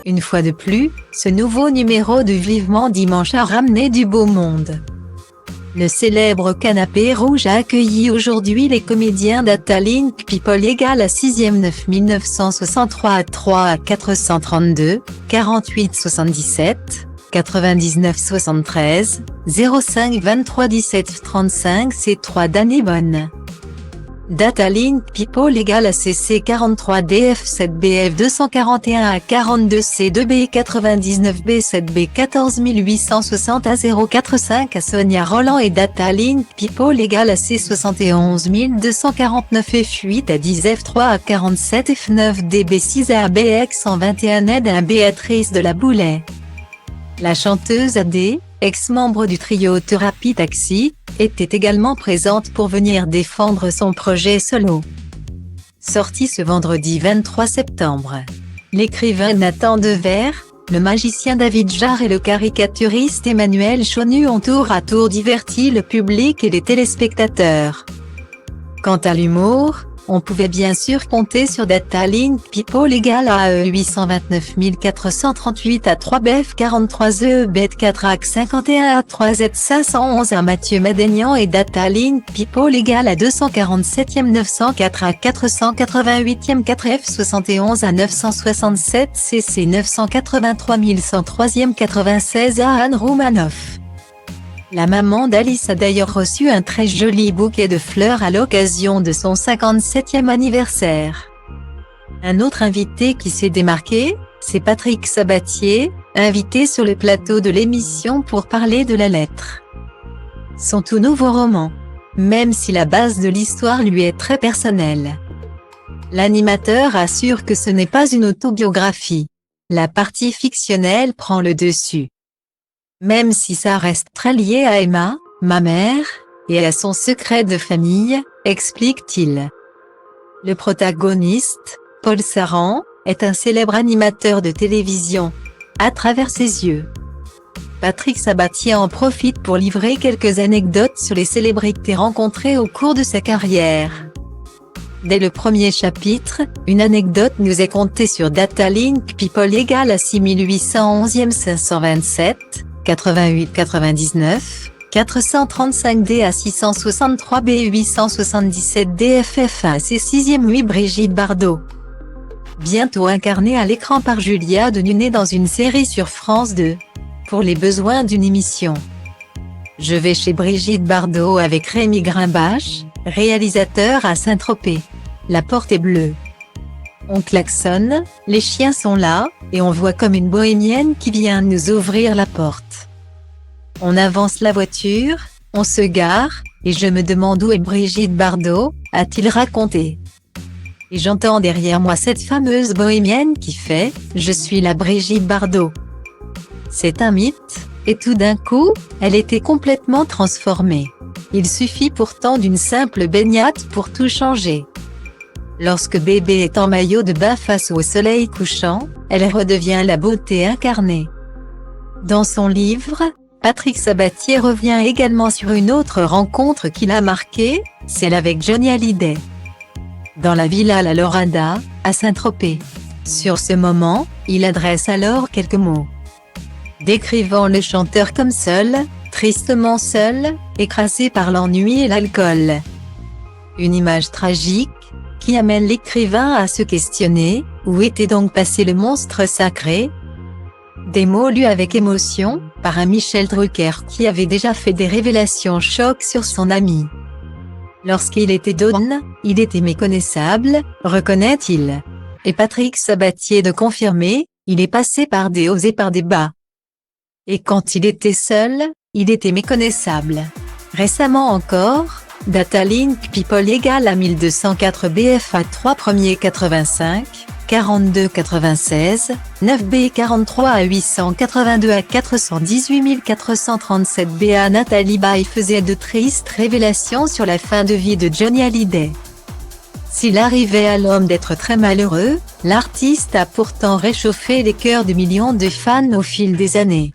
Une fois de plus, ce nouveau numéro de Vivement Dimanche a ramené du beau monde. Le célèbre canapé rouge a accueilli aujourd'hui les comédiens d'Atalink People égale à 6e 9 1963 à 3 à 432, 48 77, 99 73, 05 23 17 35 C3 Danny Bonne. Datalink People égale à CC 43 DF 7 BF 241 à 42 C2 B 99 B 7 B 14860 à 045 à Sonia Roland et Datalink People égale à C 71 249 F8 à 10 F3 à 47 F9 DB 6 à BX 121 aide à Béatrice de la Boulay. La chanteuse AD, ex-membre du trio Thérapie Taxi, était également présente pour venir défendre son projet solo. Sorti ce vendredi 23 septembre. L'écrivain Nathan Dever, le magicien David Jarre et le caricaturiste Emmanuel Chonu ont tour à tour diverti le public et les téléspectateurs. Quant à l'humour, on pouvait bien sûr compter sur Datalink People égale à 829 438 à 3 BF 43 E Bet 4 AC 51 à 3 Z 511 à Mathieu Madénian et Datalink People égale à 247e 904 à 488e 4 F 71 à 967 CC 983 103e 96 à Anne Roumanoff. La maman d'Alice a d'ailleurs reçu un très joli bouquet de fleurs à l'occasion de son 57e anniversaire. Un autre invité qui s'est démarqué, c'est Patrick Sabatier, invité sur le plateau de l'émission pour parler de la lettre. Son tout nouveau roman, même si la base de l'histoire lui est très personnelle. L'animateur assure que ce n'est pas une autobiographie. La partie fictionnelle prend le dessus. Même si ça reste très lié à Emma, ma mère, et à son secret de famille, explique-t-il. Le protagoniste, Paul Saran, est un célèbre animateur de télévision. À travers ses yeux. Patrick Sabatier en profite pour livrer quelques anecdotes sur les célébrités rencontrées au cours de sa carrière. Dès le premier chapitre, une anecdote nous est contée sur Datalink People égale à 6811e 527, 88 99, 435 D à 663 B 877 DFF à ses 6e 8 Brigitte Bardot. Bientôt incarnée à l'écran par Julia Denunay dans une série sur France 2. Pour les besoins d'une émission. Je vais chez Brigitte Bardot avec Rémi Grimbache, réalisateur à Saint-Tropez. La porte est bleue. On klaxonne, les chiens sont là, et on voit comme une bohémienne qui vient nous ouvrir la porte. On avance la voiture, on se gare, et je me demande où est Brigitte Bardot, a-t-il raconté. Et j'entends derrière moi cette fameuse bohémienne qui fait « Je suis la Brigitte Bardot ». C'est un mythe, et tout d'un coup, elle était complètement transformée. Il suffit pourtant d'une simple baignade pour tout changer. Lorsque bébé est en maillot de bain face au soleil couchant, elle redevient la beauté incarnée. Dans son livre, Patrick Sabatier revient également sur une autre rencontre qui l'a marqué, celle avec Johnny Hallyday. Dans la villa La Lorada, à Saint-Tropez. Sur ce moment, il adresse alors quelques mots. Décrivant le chanteur comme seul, tristement seul, écrasé par l'ennui et l'alcool. Une image tragique, qui amène l'écrivain à se questionner, où était donc passé le monstre sacré? Des mots lus avec émotion, par un Michel Drucker qui avait déjà fait des révélations chocs sur son ami. Lorsqu'il était Don, il était méconnaissable, reconnaît-il. Et Patrick Sabatier de confirmer, il est passé par des hauts et par des bas. Et quand il était seul, il était méconnaissable. Récemment encore, Datalink People égale à 1204 BF à 3 premiers 85, 42 96, 9 B 43 à 882 à 418 437 B à Nathalie Baye faisait de tristes révélations sur la fin de vie de Johnny Hallyday. S'il arrivait à l'homme d'être très malheureux, l'artiste a pourtant réchauffé les cœurs de millions de fans au fil des années.